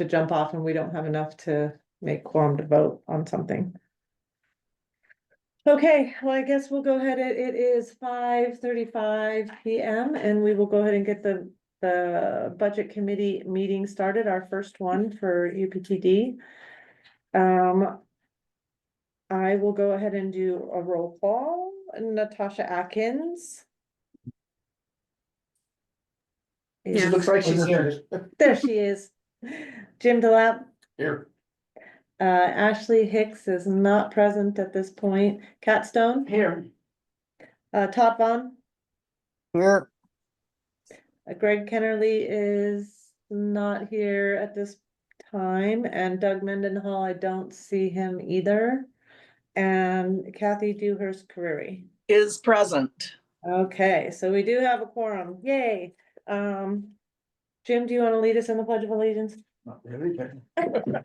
to jump off and we don't have enough to make quorum to vote on something. Okay, well, I guess we'll go ahead. It is 5:35 PM and we will go ahead and get the budget committee meeting started, our first one for UPTD. I will go ahead and do a roll call. Natasha Atkins. She looks like she's here. There she is. Jim Delap. Here. Ashley Hicks is not present at this point. Kat Stone. Here. Todd Vaughn. Here. Greg Kennerly is not here at this time, and Doug Mendenhall, I don't see him either. And Kathy Dewhurst-Carreri is present. Okay, so we do have a quorum. Yay. Jim, do you want to lead us in the Pledge of Allegiance? Not really, but.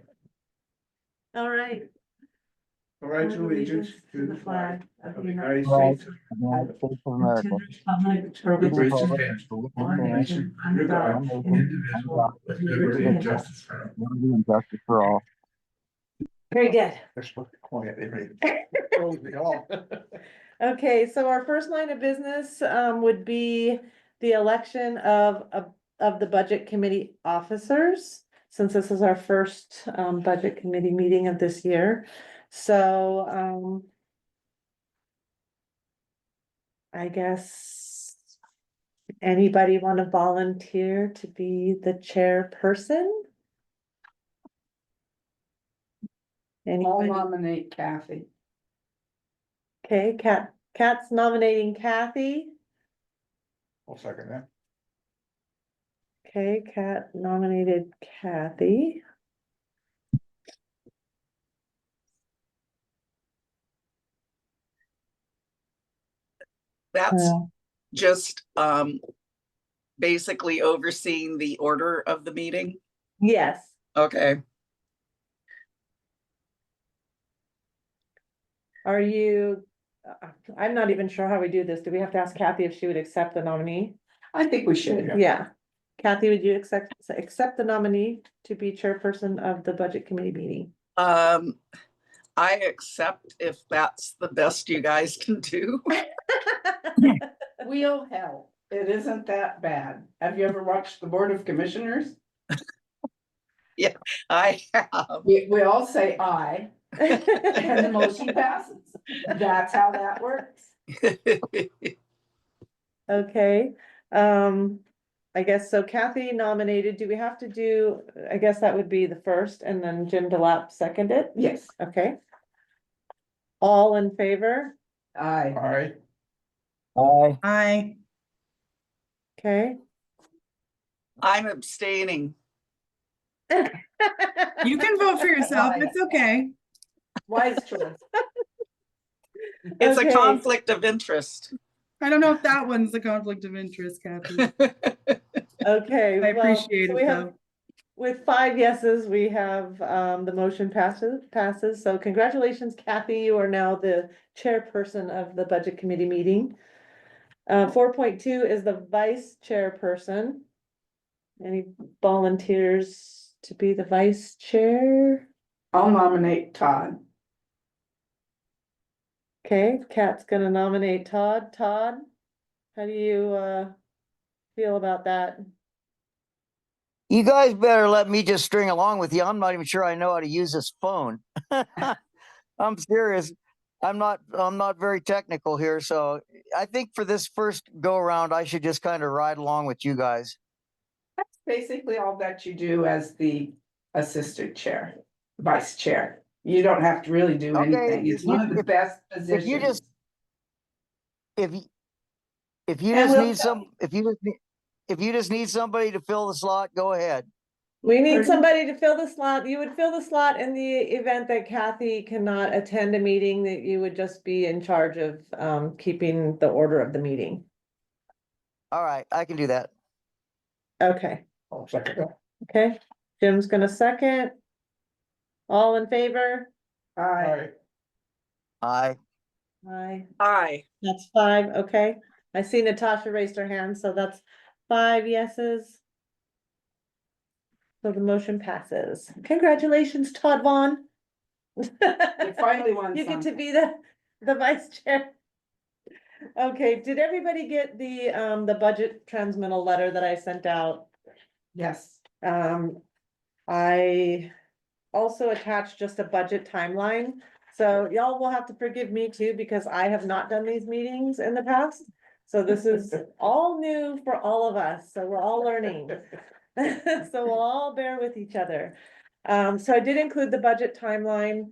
All right. Pledge allegiance to the flag of the United Flag States. of the United States of America. For which it stands, one nation, under God, indivisible, with liberty and justice for all. Liberty and justice for all. Very good. They're supposed to be quiet, they really. Okay, so our first line of business would be the election of the budget committee officers, since this is our first budget committee meeting of this year. So I guess anybody want to volunteer to be the chairperson? I'll Anybody? nominate Kathy. Okay, Kat's nominating Kathy. I'll second that. Okay, Kat nominated Kathy. That's Uh, just basically overseeing the order of the meeting. Yes, Okay, are you, I'm not even sure how we do this. Do we have to ask Kathy if she would accept the nominee? I think we should. Yeah. Yeah. Kathy, would you accept the nominee to be chairperson of the budget committee meeting? I accept if that's the best you guys can do. We'll help. It isn't that bad. Have you ever watched the Board of Commissioners? I have. We all say aye and the motion passes. That's how that works. Okay, I guess so. Kathy nominated. Do we have to do, I guess that would be the first and then Jim Delap seconded? Yes, Okay. All in favor? aye. All right. Aye. Aye. Okay. I'm abstaining. You can vote for yourself. It's okay. Wise choice. It's Okay. a conflict of interest. I don't know if that one's a conflict of interest, Kathy. Okay. I well, appreciate so it we have- though. With 5 yeses, we have the motion passes. So congratulations, Kathy. You are now the chairperson of the budget committee meeting. 4.2 is the vice chairperson. Any volunteers to be the vice chair? I'll nominate Todd. Okay, Kat's gonna nominate Todd. Todd, how do you feel about that? You guys better let me just string along with you. I'm not even sure I know how to use this phone. I'm serious. I'm not very technical here. So I think for this first go around, I should just kind of ride along with you guys. That's basically all that you do as the assistant chair, vice chair. You don't have to really do Okay, anything. It's if one you- of the if- best If positions. you just, if you And just we'll need if you just need somebody to fill the slot, go ahead. We need Pardon? somebody to fill the slot. You would fill the slot in the event that Kathy cannot attend a meeting, that you would just be in charge of keeping the order of the meeting. All right, I can do that. Okay, I'll second that. okay. Jim's gonna second. All in favor? All Aye. right. Aye. Aye. Aye. That's 5, okay. I see Natasha raised her hand, so that's 5 yeses. So the motion passes. Congratulations, Todd Vaughn. You finally won You get to something. be the vice chair. Okay, did everybody get the budget transmittal letter that I sent out? Yes. I also attached just a budget timeline. So y'all will have to forgive me too, because I have not done these meetings in the past. So this is all new for all of us, so we're all learning. So we'll all bear with each other. So I did include the budget timeline.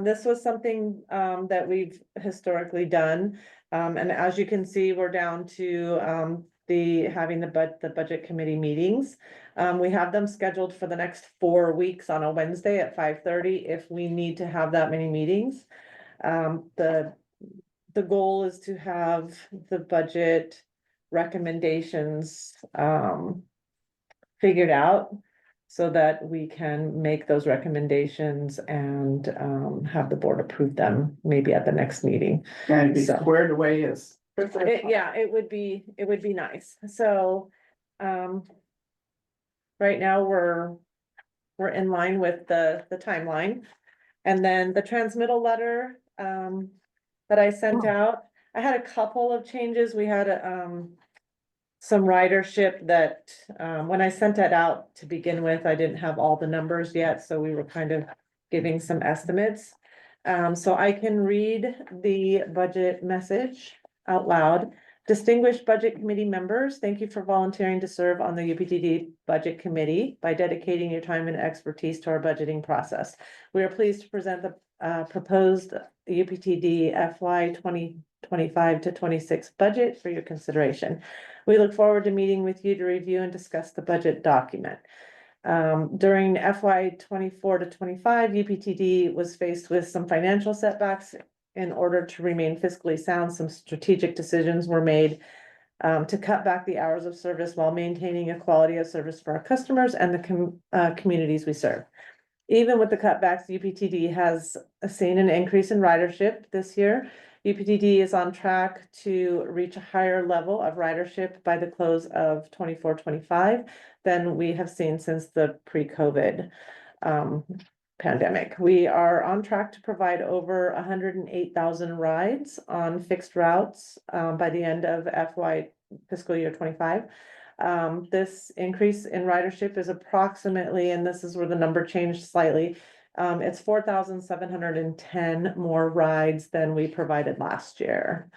This was something, that we've historically done. And as you can see, we're down to, having the budget committee meetings. We have them scheduled for the next 4 weeks on a Wednesday at 5:30 if we need to have that many meetings. The goal is to have the budget recommendations, figured out so that we can make those recommendations and, have the board approve them maybe at the next meeting. And be So- squared away as. Yeah, it would be nice. So, right now we're in line with the timeline. And then the transmittal letter, that I sent out, I had a couple of changes. We had, some ridership that, when I sent it out to begin with, I didn't have all the numbers yet, so we were kind of giving some estimates. So I can read the budget message out loud. Distinguished budget committee members, thank you for volunteering to serve on the UPTD Budget Committee by dedicating your time and expertise to our budgeting process. We are pleased to present the proposed UPTD FY 2025 to 26 budget for your consideration. We look forward to meeting with you to review and discuss the budget document. During FY 24 to 25, UPTD was faced with some financial setbacks. In order to remain fiscally sound, some strategic decisions were made to cut back the hours of service while maintaining a quality of service for our customers and the communities we serve. Even with the cutbacks, UPTD has seen an increase in ridership this year. UPTD is on track to reach a higher level of ridership by the close of 24-25 than we have seen since the pre-COVID pandemic. We are on track to provide over 108,000 rides on fixed routes by the end of FY fiscal year 25. This increase in ridership is approximately, and this is where the number changed slightly, it's 4,710 more rides than we provided last year.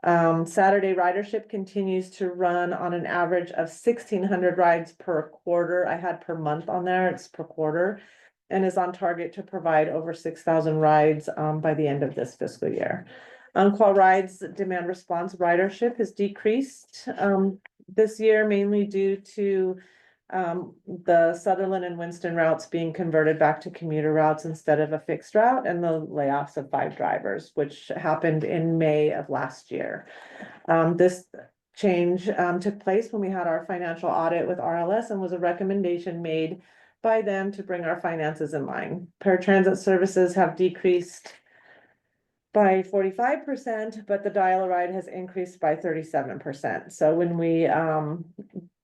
Saturday ridership continues to run on an average of 1,600 rides per quarter. I had per month on there, it's per quarter, and is on target to provide over 6,000 rides by the end of this fiscal year. On-call rides demand response ridership has decreased this year, mainly due to the Sutherland and Winston routes being converted back to commuter routes instead of a fixed route, and the layoffs of 5 drivers, which happened in May of last year. This change took place when we had our financial audit with RLS and was a recommendation made by them to bring our finances in line. Paratransit services have decreased by 45%, but the dial-a-ride has increased by 37%. So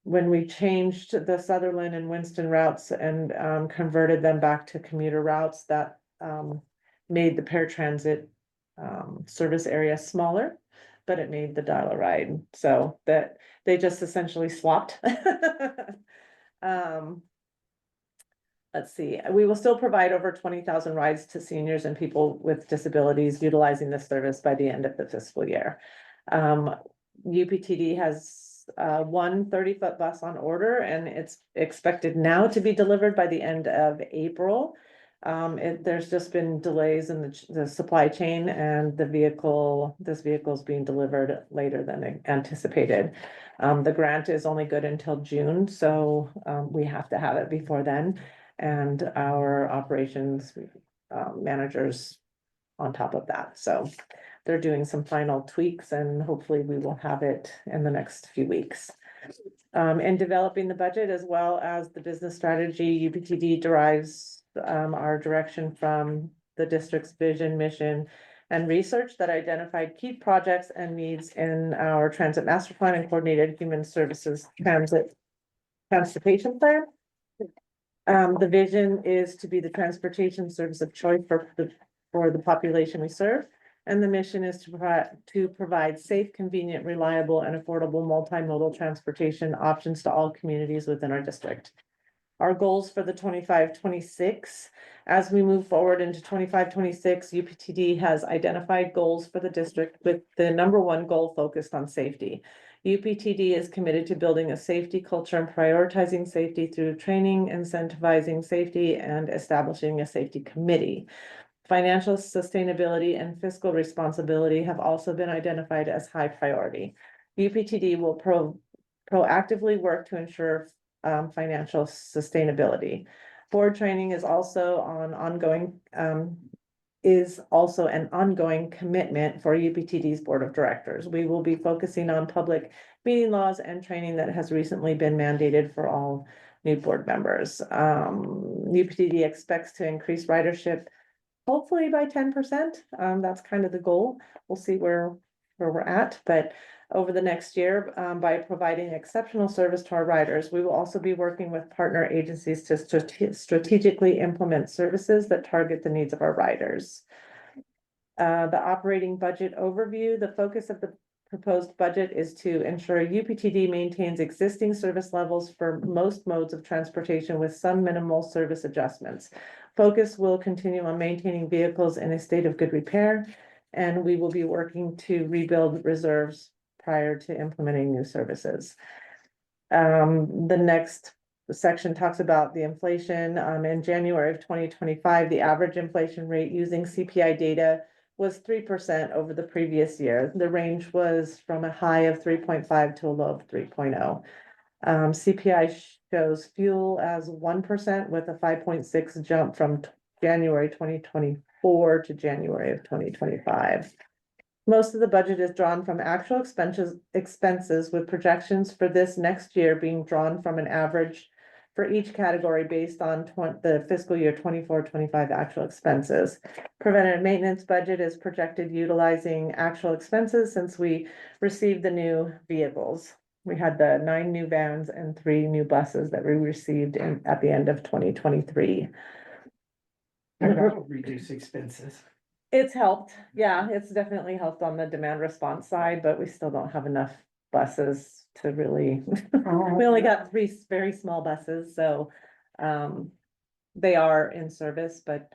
when we changed the Sutherland and Winston routes and converted them back to commuter routes, that made the paratransit service area smaller, but it made the dial-a-ride, so that they just essentially swapped. Let's see, we will still provide over 20,000 rides to seniors and people with disabilities utilizing this service by the end of the fiscal year. UPTD has one 30-foot bus on order, and it's expected now to be delivered by the end of April. There's just been delays in the supply chain, and this vehicle is being delivered later than anticipated. The grant is only good until June, so we have to have it before then. And our operations managers on top of that. So they're doing some final tweaks, and hopefully we will have it in the next few weeks. In developing the budget as well as the business strategy, UPTD derives our direction from the district's vision, mission, and research that identified key projects and needs in our transit master plan and coordinated human services transportation plan. The vision is to be the transportation service of choice for the population we serve. And the mission is to provide safe, convenient, reliable, and affordable multimodal transportation options to all communities within our district. Our goals for the 25-26, as we move forward into 25-26, UPTD has identified goals for the district with the number one goal focused on safety. UPTD is committed to building a safety culture and prioritizing safety through training, incentivizing safety, and establishing a safety committee. Financial sustainability and fiscal responsibility have also been identified as high priority. UPTD will proactively work to ensure financial sustainability. Board training is also an ongoing commitment for UPTD's board of directors. We will be focusing on public meeting laws and training that has recently been mandated for all new board members. UPTD expects to increase ridership hopefully by 10%. That's kind of the goal. We'll see where we're at, but over the next year, by providing exceptional service to our riders, we will also be working with partner agencies to strategically implement services that target the needs of our riders. The operating budget overview, the focus of the proposed budget is to ensure UPTD maintains existing service levels for most modes of transportation with some minimal service adjustments. Focus will continue on maintaining vehicles in a state of good repair, and we will be working to rebuild reserves prior to implementing new services. The next section talks about the inflation. In January of 2025, the average inflation rate using CPI data was 3% over the previous year. The range was from a high of 3.5 to a low of 3.0. CPI shows fuel as 1% with a 5.6 jump from January 2024 to January of 2025. Most of the budget is drawn from actual expenses with projections for this next year being drawn from an average for each category based on the fiscal year 24-25 actual expenses. Preventative maintenance budget is projected utilizing actual expenses since we received the new vehicles. We had the 9 new vans and 3 new buses that we received at the end of 2023. And that'll reduce expenses. It's helped, yeah, it's definitely helped on the demand response side, but we still don't have enough buses to really, we only got 3 very small buses, so they are in service, but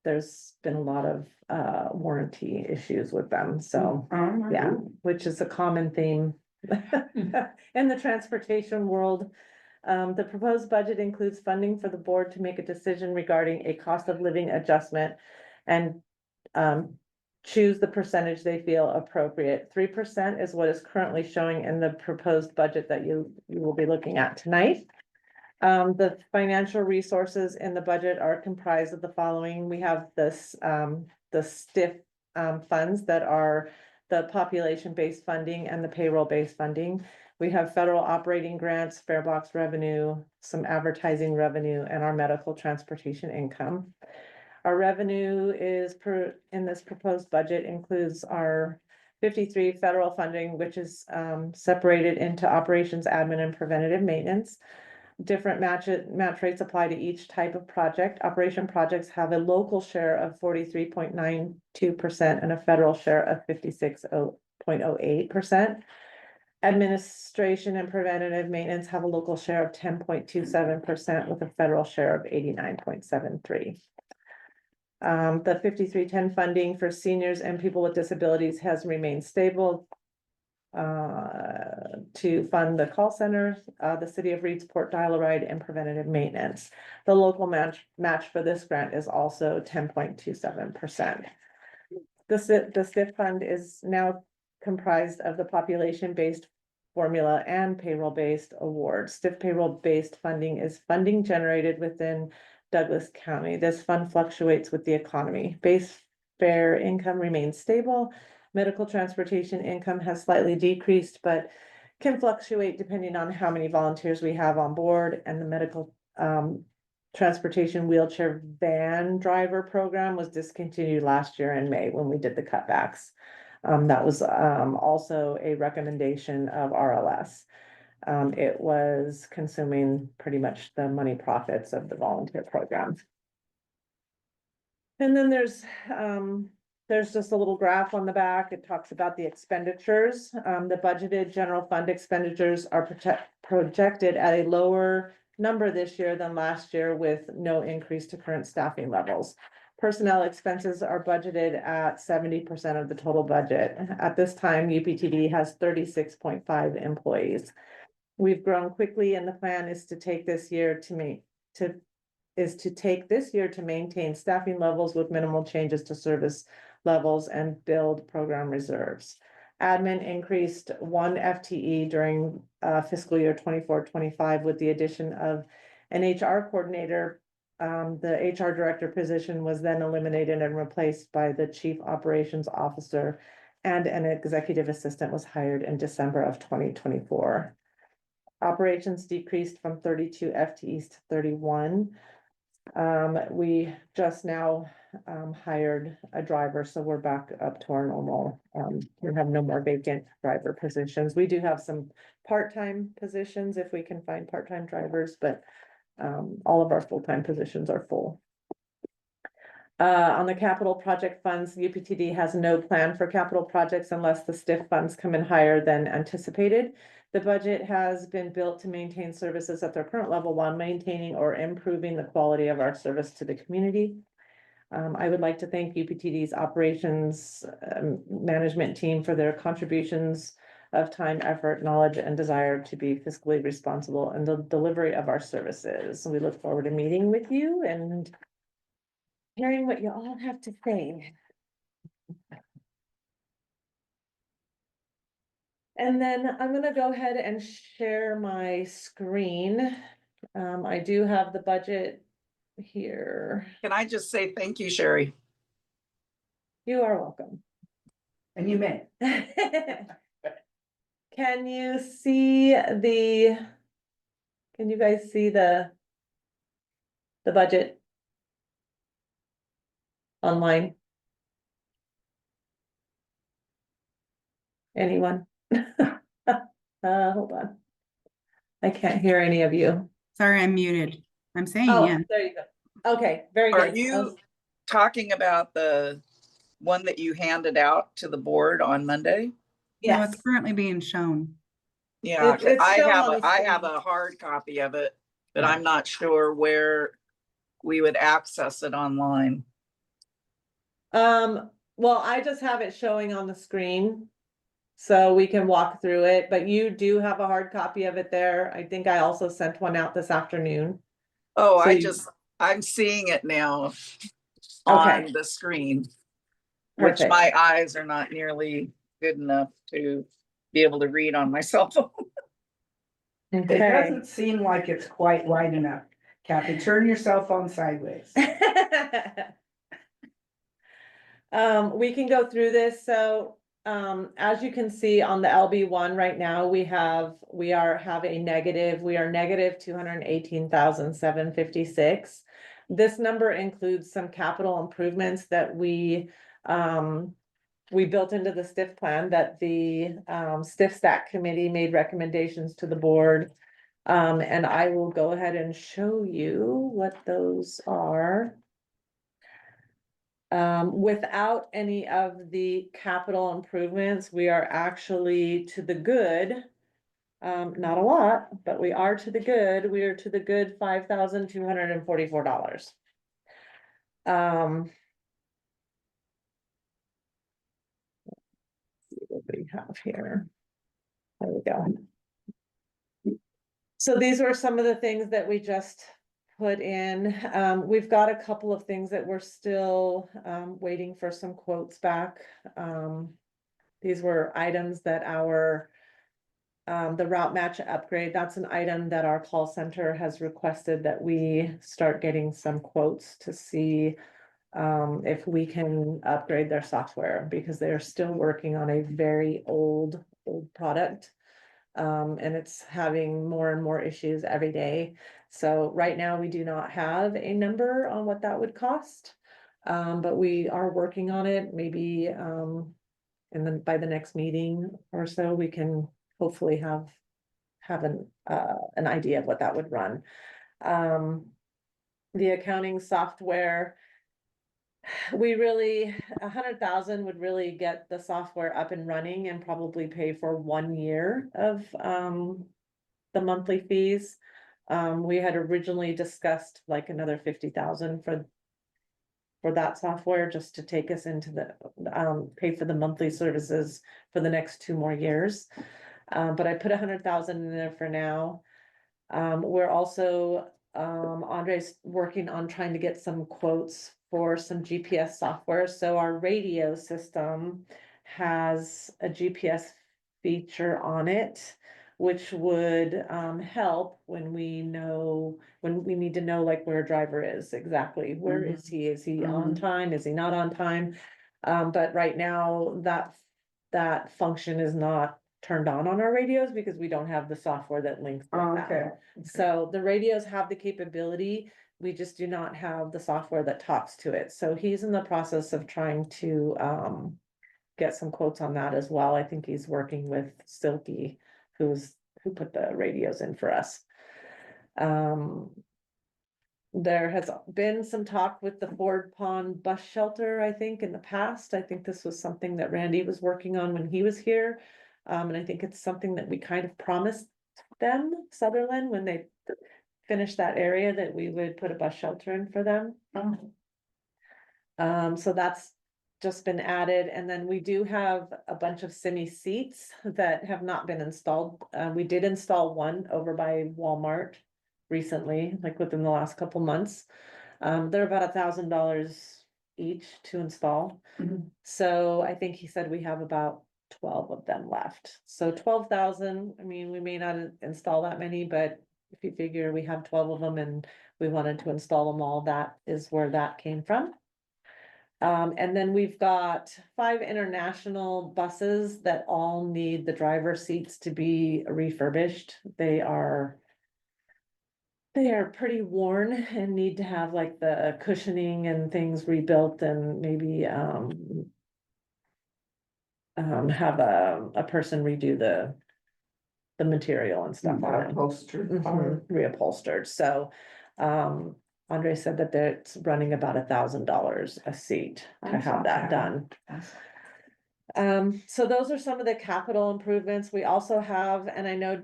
there's been a lot of warranty issues with them, so yeah, which is a common theme in the transportation world. The proposed budget includes funding for the board to make a decision regarding a cost of living adjustment and choose the percentage they feel appropriate. 3% is what is currently showing in the proposed budget that you will be looking at tonight. The financial resources in the budget are comprised of the following. We have this, the STIF funds that are the population-based funding and the payroll-based funding. We have federal operating grants, fare box revenue, some advertising revenue, and our medical transportation income. Our revenue in this proposed budget includes our 53 federal funding, which is separated into operations, admin, and preventative maintenance. Different match rates apply to each type of project. Operation projects have a local share of 43.92% and a federal share of 56.08%. Administration and preventative maintenance have a local share of 10.27% with a federal share of 89.73%. The 5310 funding for seniors and people with disabilities has remained stable to fund the call centers, the city of Reed's Port Dial-A-Ride, and preventative maintenance. The local match for this grant is also 10.27%. The STIF fund is now comprised of the population-based formula and payroll-based awards. STIF payroll-based funding is funding generated within Douglas County. This fund fluctuates with the economy. Base fare income remains stable. Medical transportation income has slightly decreased, but can fluctuate depending on how many volunteers we have on board, and the medical transportation wheelchair van driver program was discontinued last year in May when we did the cutbacks. That was also a recommendation of RLS. It was consuming pretty much the money profits of the volunteer program. And then there's just a little graph on the back. It talks about the expenditures. The budgeted general fund expenditures are projected at a lower number this year than last year with no increase to current staffing levels. Personnel expenses are budgeted at 70% of the total budget. At this time, UPTD has 36.5 employees. We've grown quickly and the plan is to take this year to maintain staffing levels with minimal changes to service levels and build program reserves. Admin increased 1 FTE during fiscal year 24-25 with the addition of an HR coordinator. The HR director position was then eliminated and replaced by the chief operations officer, and an executive assistant was hired in December of 2024. Operations decreased from 32 FTEs to 31. We just now hired a driver, so we're back up to our normal. We have no more vacant driver positions. We do have some part-time positions if we can find part-time drivers, but all of our full-time positions are full. On the capital project funds, UPTD has no plan for capital projects unless the STIF funds come in higher than anticipated. The budget has been built to maintain services at their current level while maintaining or improving the quality of our service to the community. I would like to thank UPTD's operations management team for their contributions of time, effort, knowledge, and desire to be fiscally responsible in the delivery of our services. We look forward to meeting with you and hearing what you all have to say. And then I'm gonna go ahead and share my screen. I do have the budget here. Can I just say thank you, Sherry? You are welcome. And you may. Can you see can you guys see the budget online? Anyone? Hold on. I can't hear any of you. Sorry, I'm muted. I'm saying Oh, yeah. there you go. Okay, very Are good. you talking about the one that you handed out to the board on Monday? No, Yes, it's currently being shown. Yeah, It's I shown have on the I have screen. a hard copy of it, but I'm not sure where we would access it online. Well, I just have it showing on the screen. So we can walk through it, but you do have a hard copy of it there. I think I also sent one out this afternoon. Oh, So I'm seeing it now Okay. on the screen, which Perfect. my eyes are not nearly good enough to be able to read on my cell phone. It Okay. doesn't seem like it's quite wide enough. Kathy, turn your cell phone sideways. We can go through this. So, as you can see on the LB1 right now, we are negative 218,756. This number includes some capital improvements that we built into the STIF plan that the STIF stack committee made recommendations to the board. And I will go ahead and show you what those are. Without any of the capital improvements, we are actually to the good. Not a lot, but we are to the good. We are to the good $5,244. See what we have here. There we go. So these were some of the things that we just put in. We've got a couple of things that we're still waiting for some quotes back. These were items that the route match upgrade, that's an item that our call center has requested that we start getting some quotes to see if we can upgrade their software, because they're still working on a very old product. And it's having more and more issues every day. So right now we do not have a number on what that would cost. But we are working on it. Maybe and then by the next meeting or so, we can hopefully have have an idea of what that would run. The accounting software, we really, 100,000 would really get the software up and running and probably pay for 1 year of, the monthly fees. We had originally discussed like another 50,000 for that software, just to take us into the, pay for the monthly services for the next 2 more years. But I put 100,000 in there for now. We're also, Andre's working on trying to get some quotes for some GPS software. So our radio system has a GPS feature on it, which would help when we need to know like where a driver is exactly. Where is he? Is he on time? Is he not on time? But right now that function is not turned on our radios because we don't have the software that links with Oh, that. okay. So the radios have the capability, we just do not have the software that talks to it. So he's in the process of trying to get some quotes on that as well. I think he's working with Silky, who put the radios in for us. There has been some talk with the Ford Pond Bus Shelter, I think, in the past. I think this was something that Randy was working on when he was here. And I think it's something that we kind of promised them, Sutherland, when they finished that area, that we would put a bus shelter in for them. So that's just been added, and then we do have a bunch of semi seats that have not been installed. We did install one over by Walmart recently, like within the last couple months. They're about $1,000 each to install. Mhm. So I think he said we have about 12 of them left. So 12,000, I mean, we may not install that many, but if you figure we have 12 of them and we wanted to install them all, that is where that came from. And then we've got 5 international buses that all need the driver seats to be refurbished. They are pretty worn and need to have like the cushioning and things rebuilt, and maybe have a person redo the material and stuff on it. Upholstered. Reupholstered. So Andre said that it's running about $1,000 a seat to That's have not that bad. done. So those are some of the capital improvements. We also have, and I know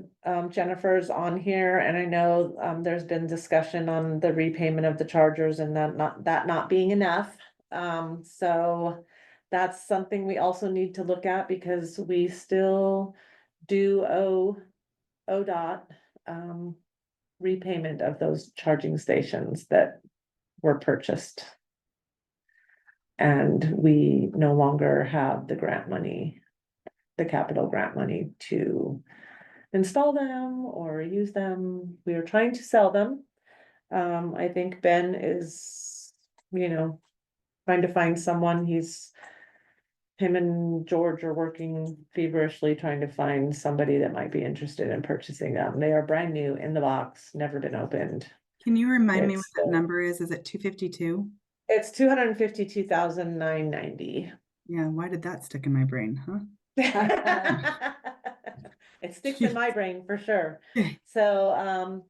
Jennifer's on here, and I know there's been discussion on the repayment of the chargers and that not being enough. So that's something we also need to look at, because we still do owe ODOT repayment of those charging stations that were purchased. And we no longer have the grant money, the capital grant money to install them or use them. We are trying to sell them. I think Ben is, trying to find someone. Him and George are working feverishly trying to find somebody that might be interested in purchasing them. They are brand new in the box, never been opened. Can you remind me what It's, that number is? Is it 252? It's 252,990. Yeah, why did that stick in my brain, huh? It sticks in my brain for sure. So,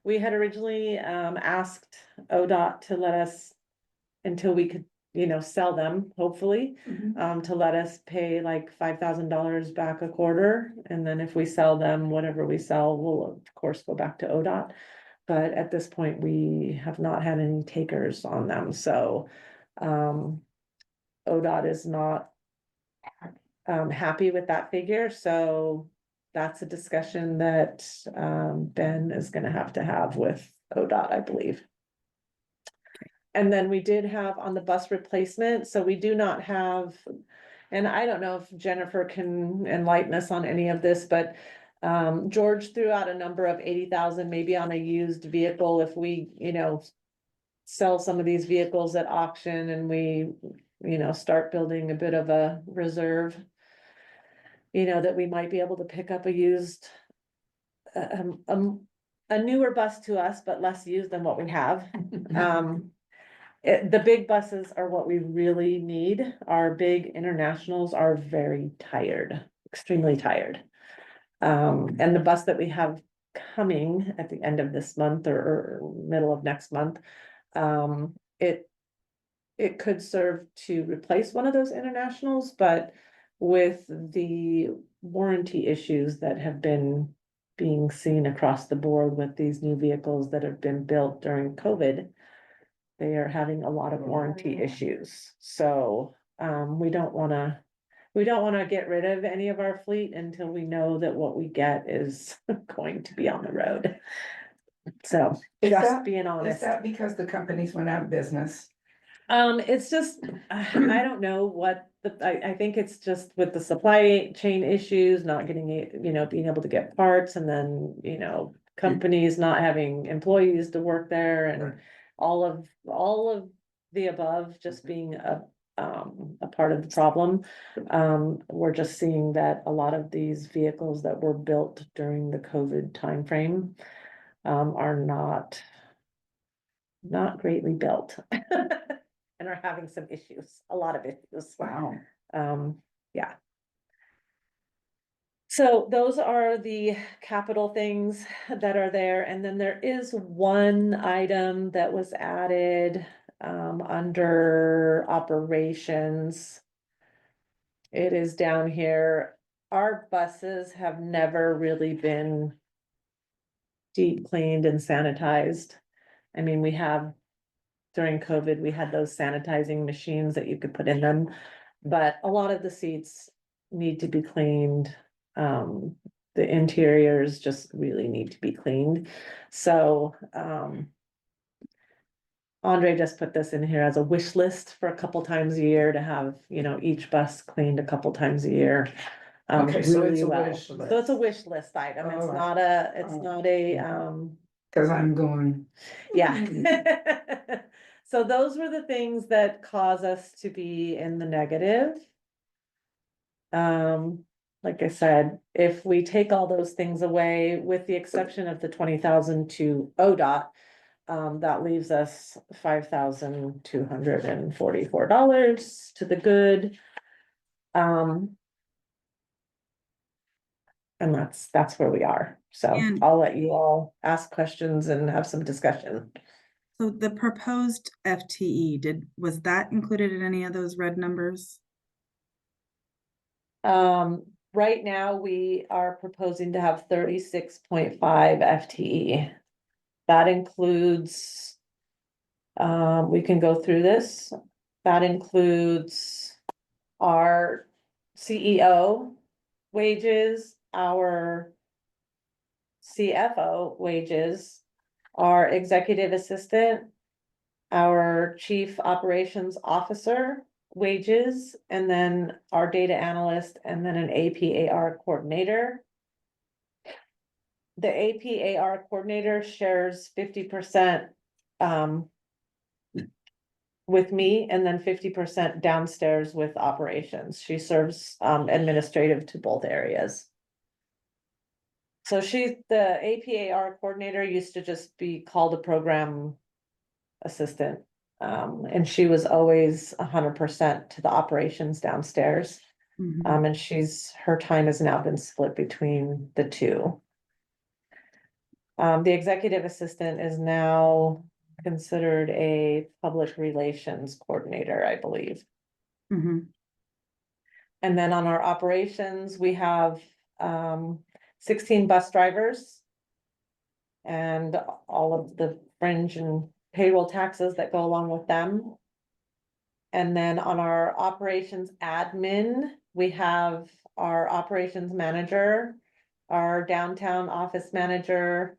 we had originally, asked ODOT to let us, until we could, sell them, hopefully, to let us pay like $5,000 back a quarter. And then if we sell them, whatever we sell, we'll of course go back to ODOT. But at this point, we have not had any takers on them, so, ODOT is not happy with that figure, so that's a discussion that Ben is gonna have to have with ODOT, I believe. And then we did have on the bus replacement, so we do not have, and I don't know if Jennifer can enlighten us on any of this, but George threw out a number of 80,000 maybe on a used vehicle if we, sell some of these vehicles at auction and we, start building a bit of a reserve. That we might be able to pick up a used, a newer bus to us, but less used than what we have. The big buses are what we really need. Our big internationals are very tired, extremely tired. And the bus that we have coming at the end of this month or middle of next month, it could serve to replace one of those internationals, but with the warranty issues that have been being seen across the board with these new vehicles that have been built during COVID, they are having a lot of warranty issues. So, we don't wanna get rid of any of our fleet until we know that what we get is going to be on the road. So, Is just that- being Is honest. that because the companies went out of business? It's just, I don't know what, I think it's just with the supply chain issues, not getting it, being able to get parts, and then, companies not having employees to work there, and all of the above just being a part of the problem. We're just seeing that a lot of these vehicles that were built during the COVID timeframe are not greatly built. And are having some issues, a lot of issues. Wow. Yeah. So those are the capital things that are there, and then there is one item that was added under operations. It is down here. Our buses have never really been deep cleaned and sanitized. I mean, we have during COVID, we had those sanitizing machines that you could put in them, but a lot of the seats need to be cleaned. The interiors just really need to be cleaned. So, Andre just put this in here as a wish list for a couple times a year to have, each bus cleaned a couple times a year. Okay, so it's really a well. wish So it's a list. wish list item. It's Alright. not a, Cause I'm going, yeah. So those were the things that cause us to be in the negative. Like I said, if we take all those things away, with the exception of the 20,000 to ODOT, that leaves us $5,244 to the good. And that's where we are. So And- I'll let you all ask questions and have some discussion. So the proposed FTE, was that included in any of those red numbers? Right now, we are proposing to have 36.5 FTE. That includes, we can go through this. That includes our CEO wages, our CFO wages, our executive assistant, our chief operations officer wages, and then our data analyst, and then an APAR coordinator. The APAR coordinator shares 50% with me, and then 50% downstairs with operations. She serves administrative to both areas. So the APAR coordinator used to just be called a program assistant. And she was always 100% to the operations downstairs. Mhm. And her time has now been split between the two. The executive assistant is now considered a public relations coordinator, I believe. Mhm. And then on our operations, we have 16 bus drivers. And all of the fringe and payroll taxes that go along with them. And then on our operations admin, we have our operations manager, our downtown office manager,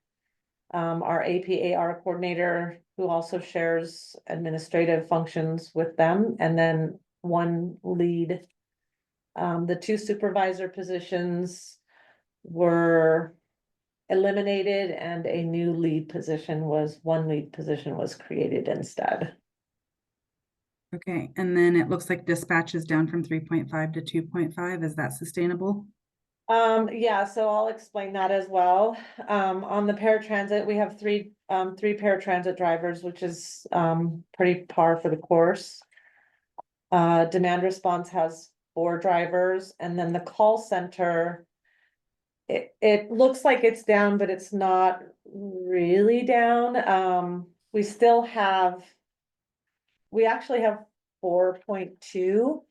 our APAR coordinator, who also shares administrative functions with them, and then one lead. The two supervisor positions were eliminated, and a new one lead position was created instead. Okay, and then it looks like dispatch is down from 3.5 to 2.5. Is that sustainable? Yeah, so I'll explain that as well. On the paratransit, we have three paratransit drivers, which is pretty par for the course. Demand response has 4 drivers, and then the call center it looks like it's down, but it's not really down. We still have. We actually have 4.2.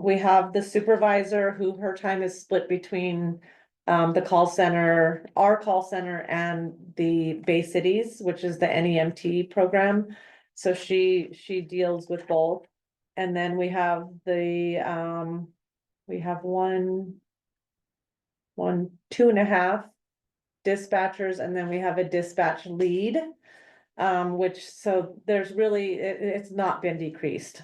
We have the supervisor who her time is split between the call center, our call center and the Bay Cities, which is the NEMT program. So she deals with both. And then we have we have one, 2.5 dispatchers, and then we have a dispatch lead. Which, so there's really, it's not been decreased.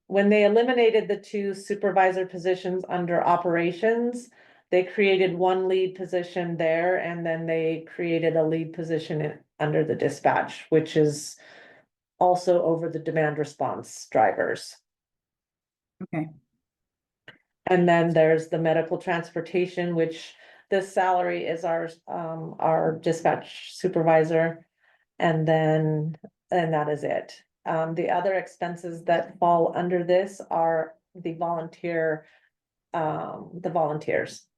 When they eliminated the 2 supervisor positions under operations, they created 1 lead position there, and then they created a lead position under the dispatch, which is also over the demand response drivers. Okay, And then there's the medical transportation, which this salary is our dispatch supervisor. And that is it. The other expenses that fall under this are the volunteers,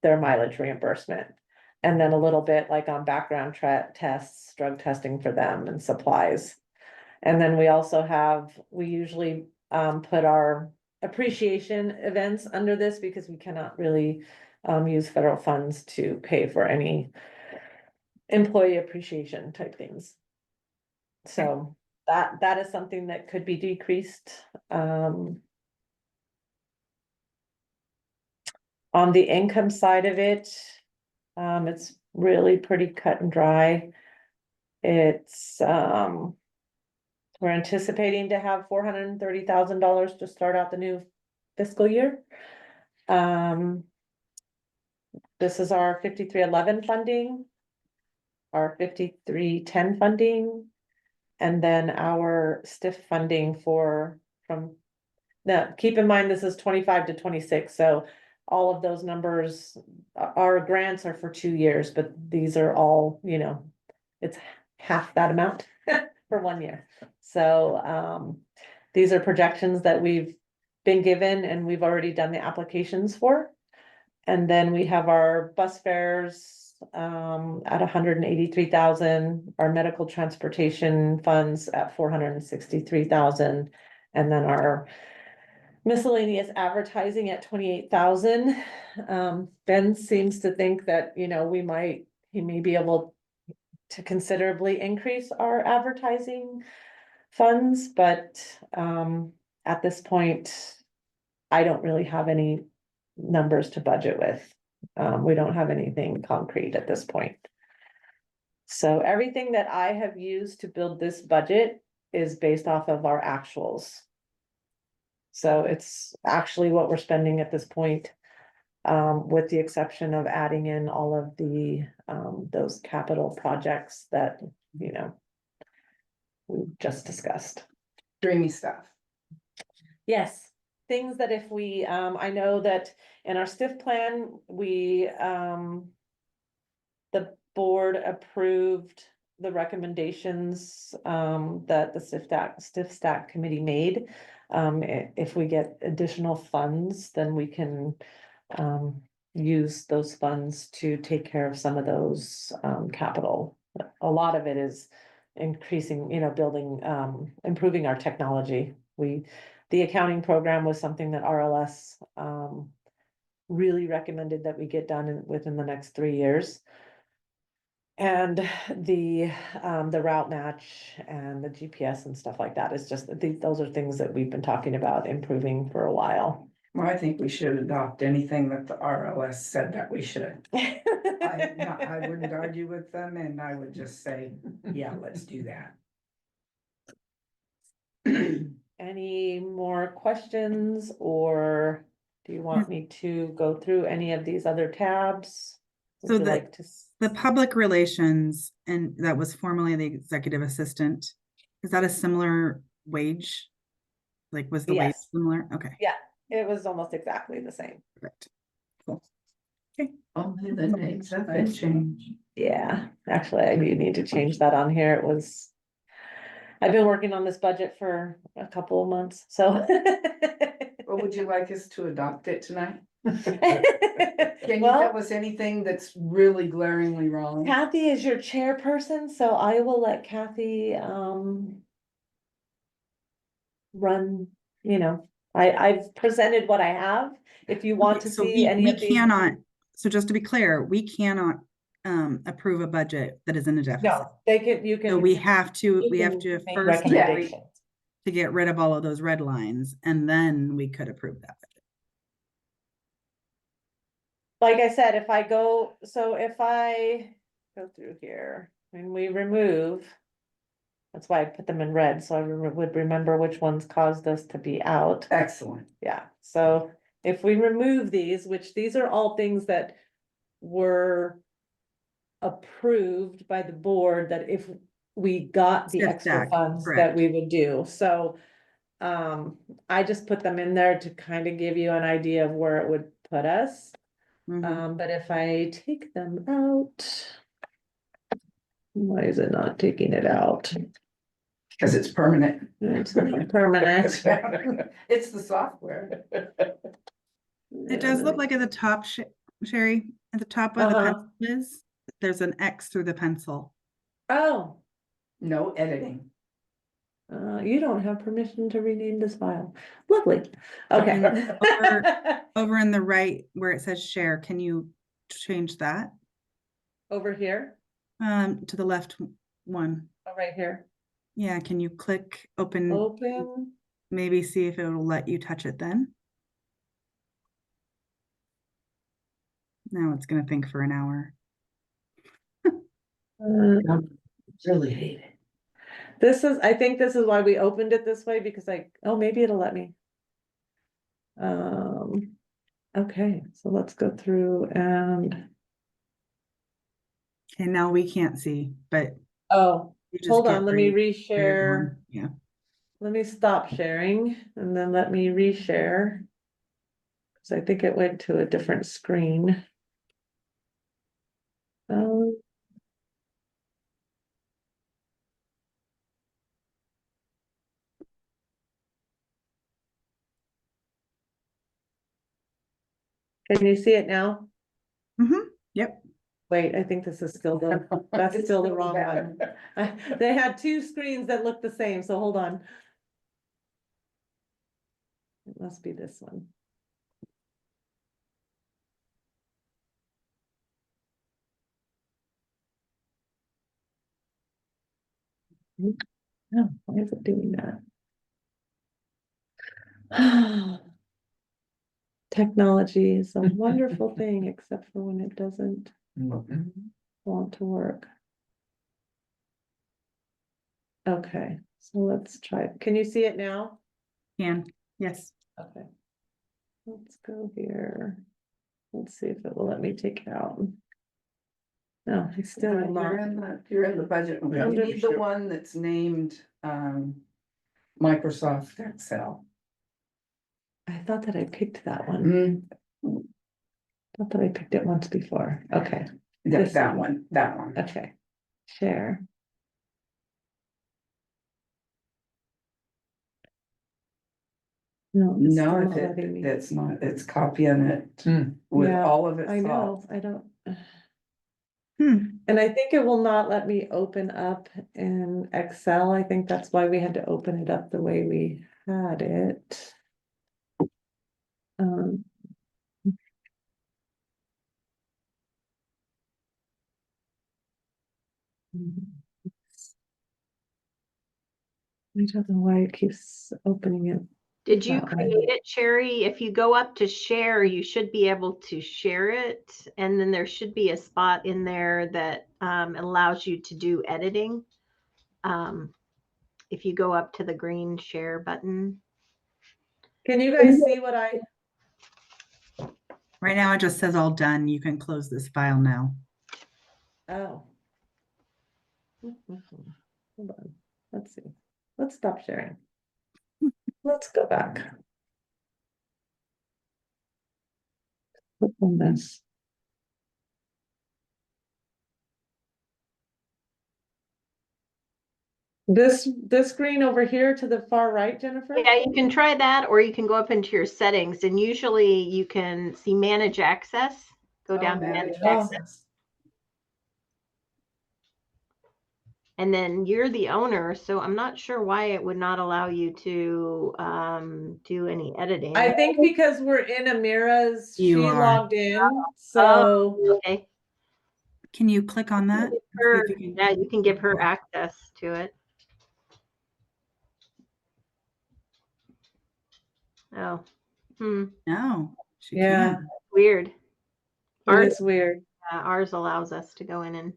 their mileage reimbursement. And then a little bit like on background tests, drug testing for them and supplies. And then we also we usually put our appreciation events under this because we cannot really use federal funds to pay for any employee appreciation type things. So that is something that could be decreased. On the income side of it, it's really pretty cut and dry. It's we're anticipating to have $430,000 to start out the new fiscal year. This is our 5311 funding, our 5310 funding, and then our STIF funding now, keep in mind, this is 25 to 26, so all of those numbers, our grants are for 2 years, but these are all, it's half that amount for 1 year. So, these are projections that we've been given and we've already done the applications for. And then we have our bus fares, at 183,000, our medical transportation funds at 463,000, and then our miscellaneous advertising at 28,000. Ben seems to think that, he may be able to considerably increase our advertising funds, but, at this point, I don't really have any numbers to budget with. We don't have anything concrete at this point. So everything that I have used to build this budget is based off of our actuals. So it's actually what we're spending at this point, with the exception of adding in all of those capital projects that, we just discussed. Dreamy stuff. Yes, things that if we, I know that in our STIF plan, the board approved the recommendations, that the STIF stack committee made. If we get additional funds, then we can, use those funds to take care of some of those, capital. A lot of it is increasing, building, improving our technology. The accounting program was something that RLS really recommended that we get done within the next 3 years. And the route match and the GPS and stuff like that is just, those are things that we've been talking about improving for a while. Well, I think we should adopt anything that the RLS said that we should. I wouldn't argue with them, and I would just say, yeah, let's do that. Any more questions, or do you want me to go through any of these other tabs? Would So you like to? the public relations, and that was formerly the executive assistant, is that a similar wage? Like, was the wage Yes. similar? Okay, It was almost exactly the same. perfect. Cool. Only the names have been changed. Yeah, actually, I do need to change that on here. I've been working on this budget for a couple of months, so. Well, would you like us to adopt it tonight? Can you Well, tell us anything that's really glaringly wrong? Kathy is your chairperson, so I will let Kathy, run, I've presented what I have. If you want to So see any we of these. cannot, so just to be clear, we cannot approve a budget that is in a deficit. No, you can. So we have to you can first make agree recommendations. to get rid of all of those red lines, and then we could approve that budget. Like I said, if I go through here and we remove. That's why I put them in red, so I would remember which ones caused us to be out. Excellent. Yeah, so if we remove these, which these are all things that were approved by the board, that if we got the Step extra back, funds that correct. we would do, so. I just put them in there to kind of give you an idea of where it would put us. Mhm. But if I take them out. Why is it not taking it out? Because it's permanent. It's not permanent. It's the software. It does look like at the top, Sherry, at the top where the Uh-huh. pencil is, there's an X through the pencil. Oh, No editing. you don't have permission to rename this file. Lovely. Okay. Over in the right where it says share, can you change that? Over here, To the left one. oh, right here, Yeah, can you click open, open. maybe see if it will let you touch it then? Now it's gonna think for an hour. Really hate it. I think this is why we opened it this way, because maybe it'll let me. Okay, so let's go through and, Okay, now we can't see, but you just hold get on, let me weird reshare. one. Yeah. Let me stop sharing and then let me reshare. Cause I think it went to a different screen. Um, Can you see it now? Yep. Wait, I think this is still that's It's still the still wrong bad. one. They had two screens that look the same, so hold on. It must be this one. No, why is it doing that? Technology is a wonderful thing, except for when it doesn't want to work. Okay, so let's try. Can you see it now? Yes. Okay. Let's go here. Let's see if it will let me take it out. No, I still will not. You're in the budget. one. Yeah. You need the one that's named, Microsoft Excel. I thought that I picked that one. Mm, Thought that I picked it once before. Okay, that, This that one. that one. okay. Share. No, it's No, still if not letting me. it's not, it's copying it Hmm. with Yeah, all of its I know, thoughts. I don't. Hmm. And I think it will not let me open up in Excel. I think that's why we had to open it up the way we had it. Um. I don't know why it keeps opening it. Did you that way. create it, Sherry? If you go up to share, you should be able to share it. And then there should be a spot in there that allows you to do editing. If you go up to the green share button. Can you guys see what I? Right now it just says all done. You can close this file now. Oh. Hold on, let's see. Let's stop sharing. Let's go back. Click on this. This screen over here to the far right, Jennifer? Yeah, you can try that, or you can go up into your settings, and usually you can see manage access. Go down to manage access, and then you're the owner, so I'm not sure why it would not allow you to do any editing. I think because we're in Amira's, she You are. logged in, so. Okay. Can you click on that? See Her, if you can- yeah, you can give her access to it. Oh, No, she Yeah, can't. weird. it Ours, is weird. ours allows us to go in, and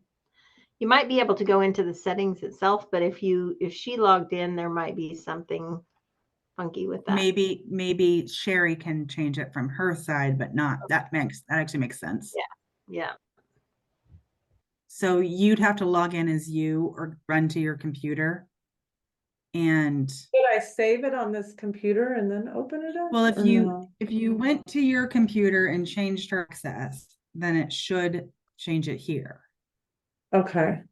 you might be able to go into the settings itself, but if she logged in, there might be something funky with that. Maybe Sherry can change it from her side, but not, that actually makes sense. Yeah. So you'd have to log in as you or run to your computer. And Should I save it on this computer and then open it up? well, if or you no? went to your computer and changed her access, then it should change it here. Okay.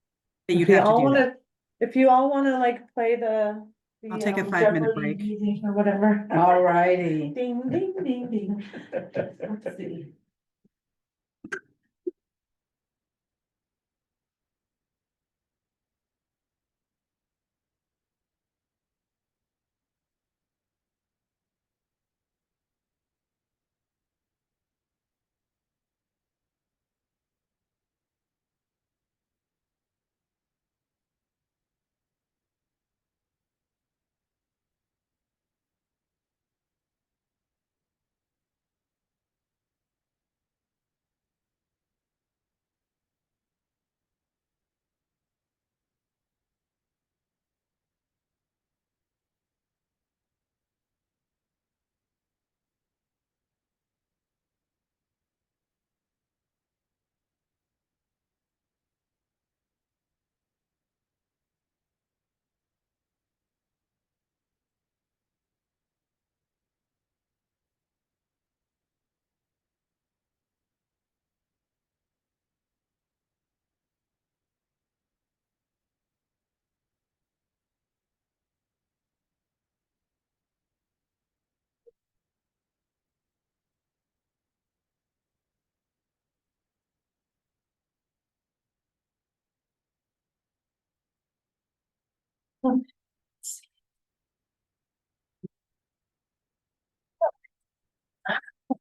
But If you'd you have to all do wanna, that. if you all wanna like play the. I'll take a 5-minute Jeopardy break. music or whatever. All righty. Ding, ding, ding, ding. Let's see.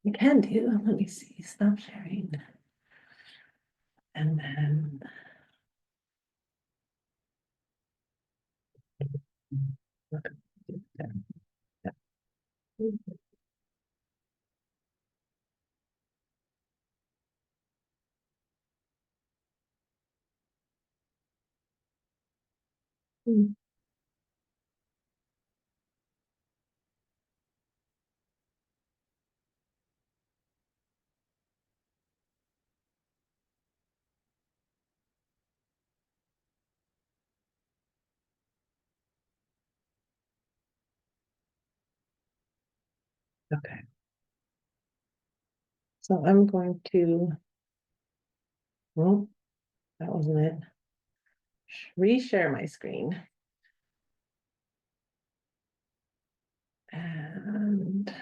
You can do, let me see, stop sharing. And then. Okay. So I'm going to. Well, that wasn't it. Reshare my screen. And.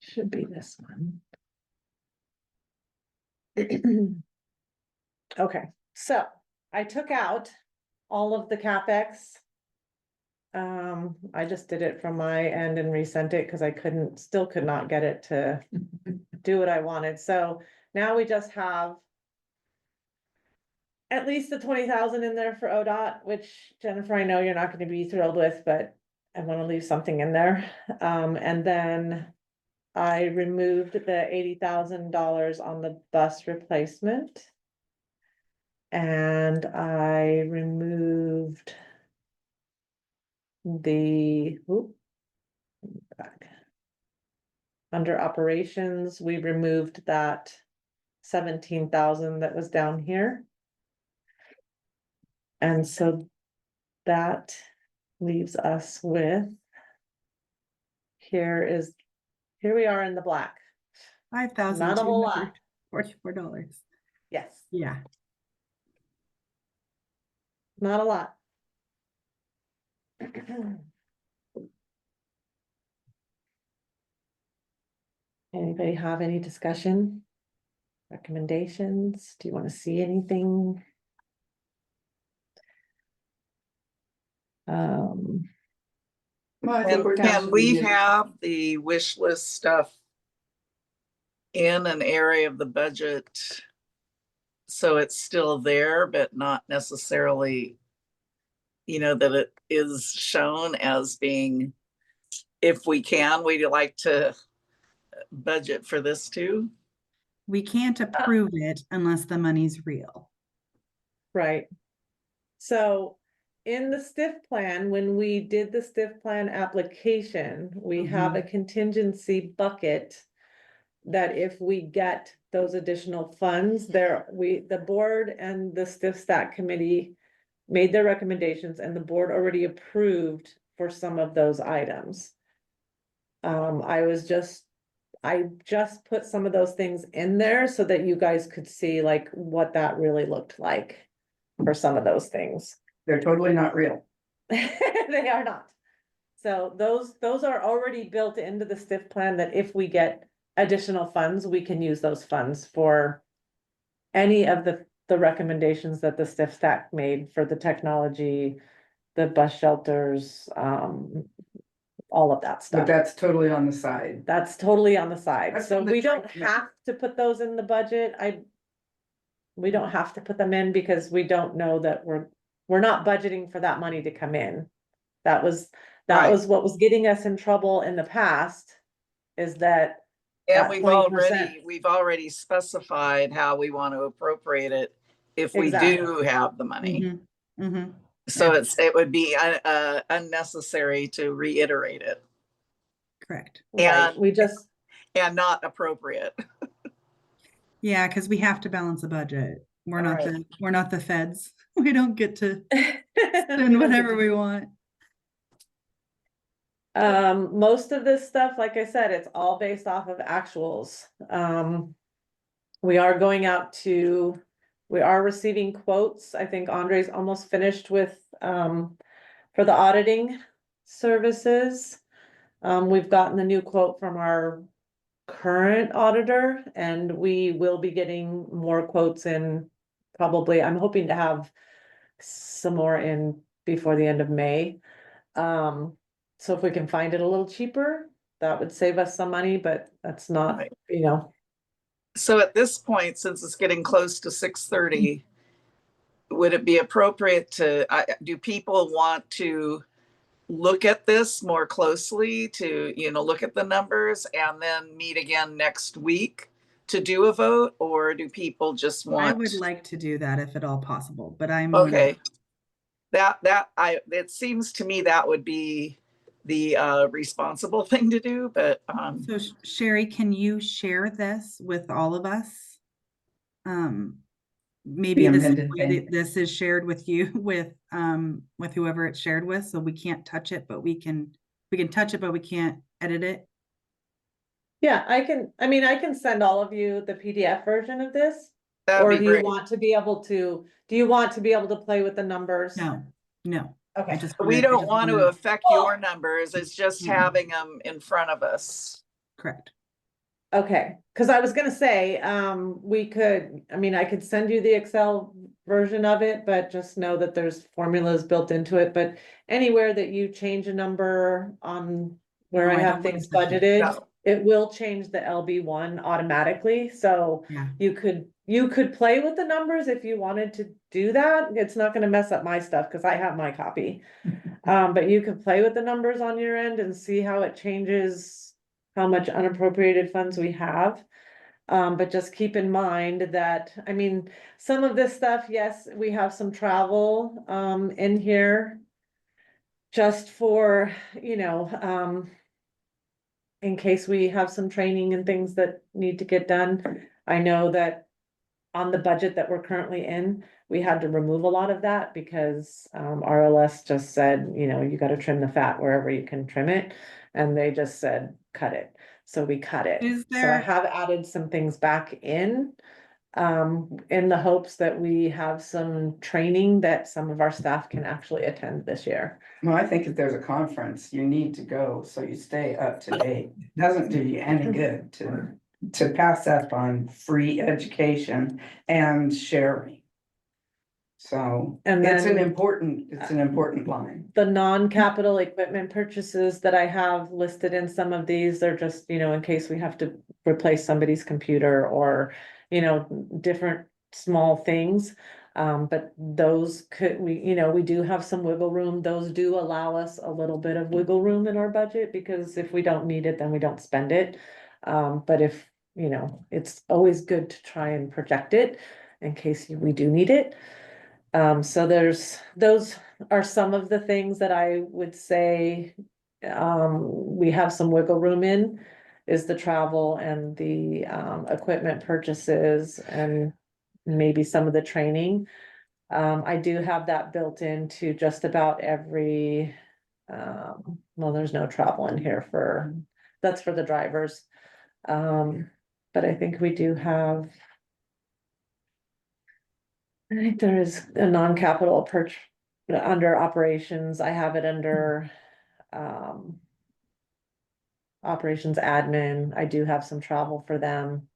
Should be this one. Okay, so I took out all of the CapEx. I just did it from my end and resent it because I still could not get it to do what I wanted. So now we just have at least the 20,000 in there for ODOT, which Jennifer, I know you're not going to be thrilled with, but I want to leave something in there. And then I removed the $80,000 on the bus replacement. And I removed the, back. Under operations, we removed that 17,000 that was down here. And so that leaves us with, here we are in the black. Not a whole lot. $5,244. Yes, Yeah. not a lot. Anybody have any discussion? Recommendations? Do you want to see anything? Um, Well, I think And we're down to can we the- have the wish list stuff in an area of the budget? So it's still there, but not necessarily, that it is shown as being, if we can, we'd like to budget for this too. We can't approve it unless the money's real. right. So in the stiff plan, when we did the stiff plan application, we have a contingency bucket that if we get those additional funds there, the board and the stiff stack committee made their recommendations and the board already approved for some of those items. I just put some of those things in there so that you guys could see like what that really looked like for some of those things. They're totally not real. They are not. So those are already built into the stiff plan that if we get additional funds, we can use those funds for any of the recommendations that the stiff stack made for the technology, the bus shelters, all of that But stuff. that's totally on the side. That's totally on the side. That's So on the we don't track, yeah. have to put those in the budget. We don't have to put them in because we don't know that we're not budgeting for that money to come in. That was Right. what was getting us in trouble in the past, is that. And that 20%. we've already specified how we want to appropriate it if we Exactly. do have the money. Mhm. So it would be unnecessary to reiterate it Correct. Right, And- we just, and not appropriate. Yeah, because we have to balance a budget. We're not Alright. we're not the feds. We don't get to we spend don't whatever get we want. most of this stuff, like I said, it's all based off of actuals. We are going out to, we are receiving quotes. I think Andre's almost finished with, for the auditing services. We've gotten the new quote from our current auditor and we will be getting more quotes in probably, I'm hoping to have some more in before the end of May. So if we can find it a little cheaper, that would save us some money, but that's not, Right. So at this point, since it's getting close to 6:30, would it be appropriate do people want to look at this more closely to, look at the numbers and then meet again next week to do a vote? Or do people just I want? would like to do that if at all possible, but I'm Okay. It seems to me that would be the responsible thing to do, but So Sherry, can you share this with all of us? Maybe The this is amended the way thing. that this is shared with you, with whoever it's shared with, so we can't touch it, but we can touch it, but we can't edit it. Yeah, I can send all of you the PDF version of this. that'd Or be do you great. want to be able to play with the numbers? No. I Okay, just We wanna- I don't just want to wanna- affect your numbers. It's just Mhm. having them in front of us. Correct. okay, cause I was gonna say, I could send you the Excel version of it, but just know that there's formulas built into it, but anywhere that you change a number on where No, I I have don't wanna things touch it. budgeted, No. it will change the LB1 automatically, so Yeah. you could play with the numbers if you wanted to do that. It's not gonna mess up my stuff, cause I have my copy. But you could play with the numbers on your end and see how it changes how much unappropriated funds we have. But just keep in mind that, some of this stuff, yes, we have some travel, in here. Just for, in case we have some training and things that need to get done. I know that on the budget that we're currently in, we had to remove a lot of that because, RLS just said, you gotta trim the fat wherever you can trim it. And they just said, cut it. So we cut it. Is So I there- have added some things back in. in the hopes that we have some training that some of our staff can actually attend this year. Well, I think if there's a conference, you need to go, so you stay up to date. Doesn't do you any good to pass up on free education and sharing. So And it's an then- important line. The non-capital equipment purchases that I have listed in some of these, they're just, you know, in case we have to replace somebody's computer or, you know, different small things. But those we do have some wiggle room. Those do allow us a little bit of wiggle room in our budget, because if we don't need it, then we don't spend it. But if, you know, it's always good to try and project it in case we do need it. So those are some of the things that I would say, we have some wiggle room in, is the travel and the, equipment purchases and maybe some of the training. I do have that built into just about every, well, there's no travel in here that's for the drivers. But I think we do have, I think there is a non-capital under operations. I have it under, operations admin. I do have some travel for them.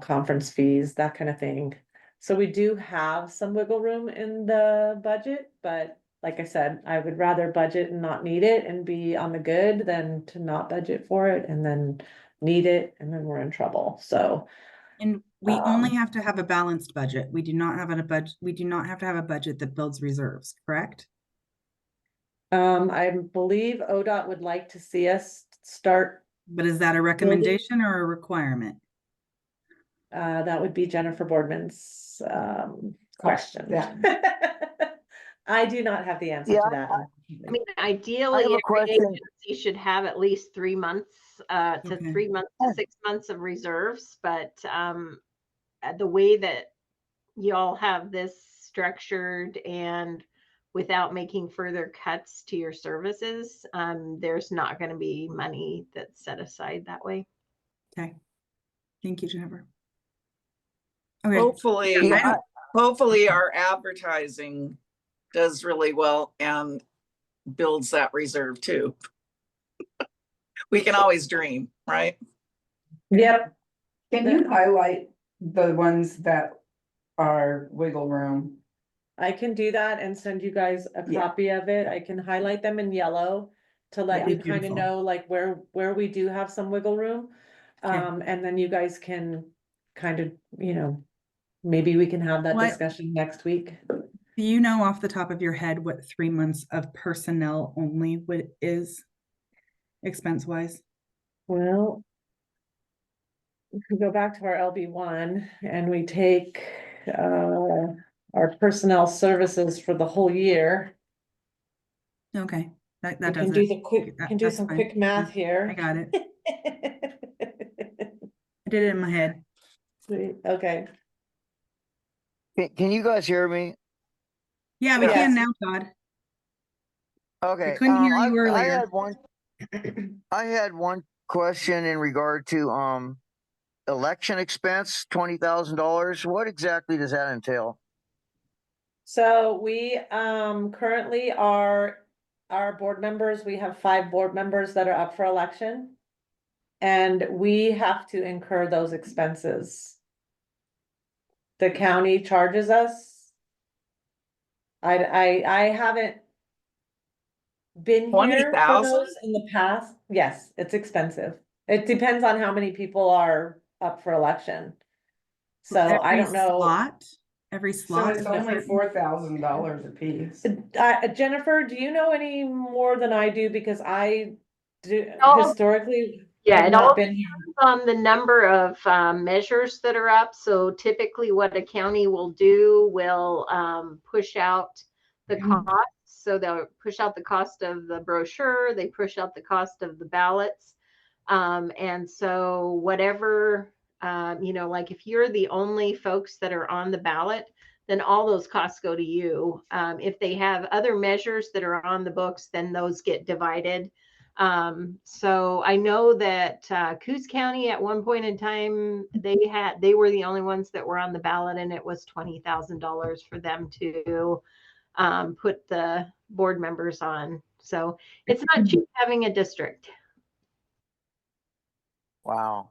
Conference fees, that kind of thing. So we do have some wiggle room in the budget, but like I said, I would rather budget and not need it and be on the good than to not budget for it and then need it and then we're in trouble. So And we only Um, have to have a balanced budget. We do not have a budget. We do not have to have a budget that builds reserves, correct? I believe ODOT would like to see us start, But is that a recommendation or a requirement? that would be Jennifer Boardman's, question. Yeah. I do not have the answer Yeah, to that. I mean, ideally, have a every question. agency should have at least 3 months, to Okay. 3 months to 6 months of reserves, but, the way that y'all have this structured and without making further cuts to your services, there's not gonna be money that's set aside that way. Okay. Thank you, Jennifer. Okay, Hopefully, Yeah. hopefully our advertising does really well and builds that reserve too. We can always dream, right? Yep, Can you highlight the ones that are wiggle room? I can do that and send you guys a Yeah. copy of it. I can highlight them in yellow to let Yeah. you kind of Beautiful. know like where we do have some wiggle room. Okay. And then you guys can kind of, you know, maybe we can have that What- discussion next week. do you know off the top of your head what 3 months of personnel only is expense wise? Well, if we go back to our LB1 and we take, our personnel services for the whole year. Okay, that We does can do it. the quick, That- can do that's some fine. quick math here. I got it. I did it in my head. Sweet, okay. Can you guys hear me? Yeah, we Yes. can now, Todd. Okay. couldn't hear you I earlier. I had one question in regard to election expense, $20,000. What exactly does that entail? So we currently are, our board members, we have 5 board members that are up for election. And we have to incur those expenses. The county charges us. I haven't been here for 20,000? those in the past. Yes, it's expensive. It depends on how many people are up for election. So I Every don't know. Every So slot. it's is only different? $4,000 a piece. Jennifer, do you know any more than I do? Because I do Oh, historically Yeah, have it all not been here. depends on the number of measures that are up. So typically what a county will do will push out the cost. So they'll push out the cost of the brochure, they push out the cost of the ballots. And so whatever, like if you're the only folks that are on the ballot, then all those costs go to you. If they have other measures that are on the books, then those get divided. So I know that Coos County at one point in time, they were the only ones that were on the ballot, and it was $20,000 for them to put the board members on. So it's not cheap having a district. Wow.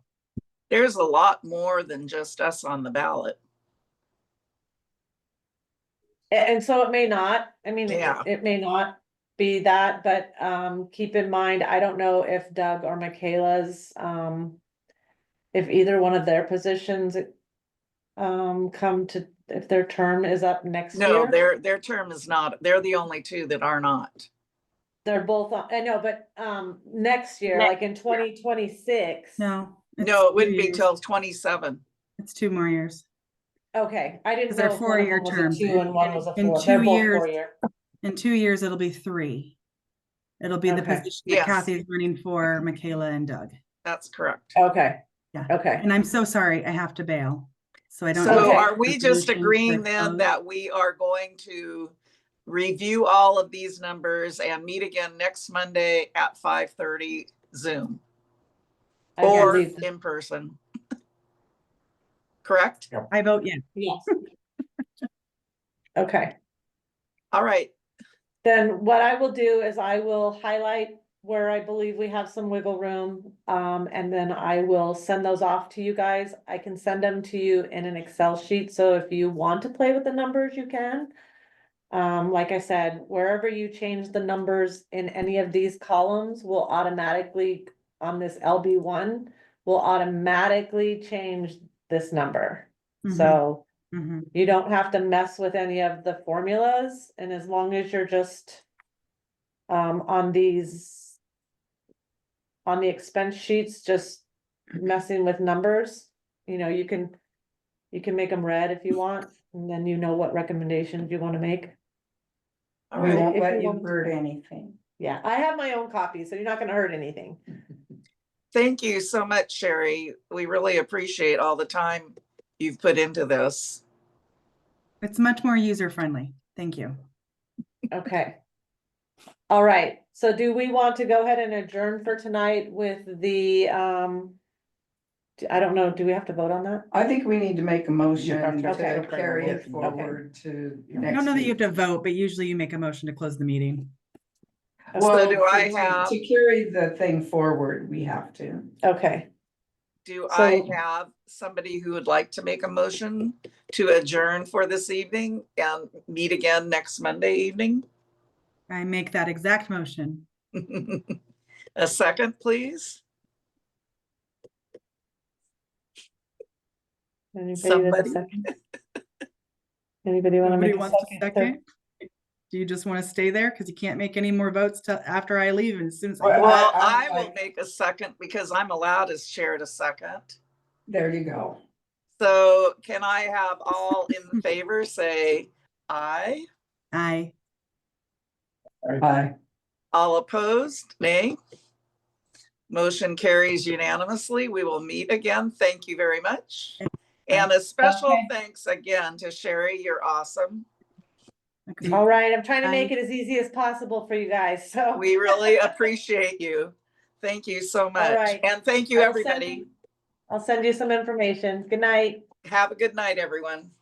There's a lot more than just us on the ballot. And so it may not, I mean, Yeah. it may not be that, but keep in mind, I don't know if Doug or Michaela's, if either one of their positions come to, if their term is up next No, year. their term is not, they're the only two that are not. They're both on, I know, but next year, Next like in 2026. No. it's No, it wouldn't 2 be years. till 27. It's 2 more years. Okay, I didn't 'Cause they're know if one of 4-year them was a terms. 2 and one was a In 4. 2 They're both years- 4-year. In 2 years, it'll be 3. It'll be the Okay. position Yes. that Kathy's running for, Michaela and Doug. That's correct. Okay. Yeah. Okay. And I'm so sorry, I have to bail. So I don't. So know if Okay. are we just resolutions agreeing are then closed. that we are going to review all of these numbers and meet again next Monday at 5:30 Zoom I can't or leave. in person? Correct? I vote yes. Yes. Okay. All right. Then what I will do is I will highlight where I believe we have some wiggle room. And then I will send those off to you guys. I can send them to you in an Excel sheet, so if you want to play with the numbers, you can. Like I said, wherever you change the numbers in any of these columns will automatically, on this LB1, will automatically change this number. Mhm. So Mhm. you don't have to mess with any of the formulas, and as long as you're just on these, on the expense sheets, just messing with numbers, you know, you can make them red if you want, and then you know what recommendations you want to make. All We right. won't If let you you want to- hurt anything. Yeah, I have my own copy, so you're not gonna hurt anything. Thank you so much, Sherry. We really appreciate all the time you've put into this. It's much more user friendly. Thank you. Okay. All right, so do we want to go ahead and adjourn for tonight with the, I don't know, do we have to vote on that? I think we need to make a motion Okay. to carry it Okay. forward to I next don't know that you week. have to vote, but usually you make a motion to close the meeting. So do I to- have- To carry the thing forward, we have to. Okay, Do I So- have somebody who would like to make a motion to adjourn for this evening and meet again next Monday evening? I make that exact motion. A second, please? anybody with a Somebody? second? Anybody wanna Nobody make a wants a second? Third? second? Do you just want to stay there? Because you can't make any more votes till after I leave and since. Well, Well, I- I will make a second because I'm allowed as chair to second. There you go. So can I have all in favor say aye? Aye. Bye. All opposed, nay? Motion carries unanimously. We will meet again. Thank you very much. And a special Okay. thanks again to Sherry. You're awesome. Okay. All right, I'm trying to Aye. make it as easy as possible for you guys, so. We really appreciate you. Thank you so much. right. And thank you, I will send everybody. you- I'll send you some information. Good night. Have a good night, everyone.